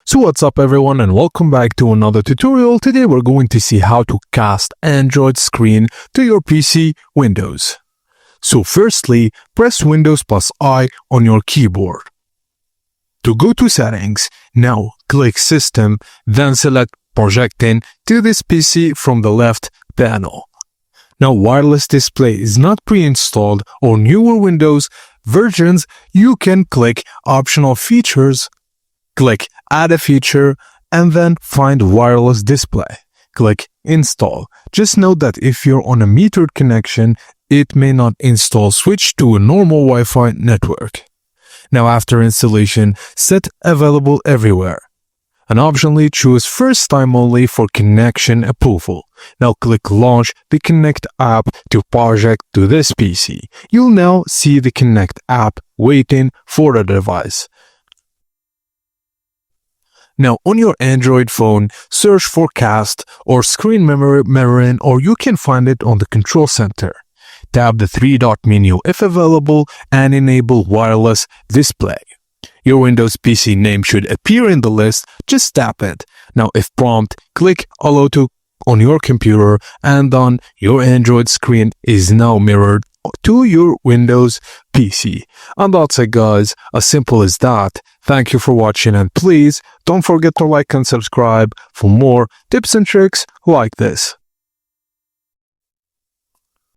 So what's up everyone and welcome back to another tutorial. Today we're going to see how to cast Android screen to your PC Windows. So firstly, press Windows plus I on your keyboard. To go to settings, now click System, then select Projecting to this PC from the left panel. Now wireless display is not pre-installed or newer Windows versions, you can click Optional Features, click Add a feature, and then find wireless display. Click Install. Just note that if you're on a metered connection, it may not install. Switch to a normal Wi-Fi network. Now after installation, set Available Everywhere. And optionally choose First Time Only for connection approval. Now click Launch the Connect app to project to this PC. You'll now see the Connect app waiting for the device. Now on your Android phone, search for Cast or Screen Mirroring, or you can find it on the Control Center. Tap the three-dot menu if available and enable wireless display. Your Windows PC name should appear in the list, just tap it. Now if prompt, click Allow to on your computer and on your Android screen is now mirrored to your Windows PC. And that's it guys, as simple as that. Thank you for watching and please don't forget to like and subscribe for more tips and tricks like this.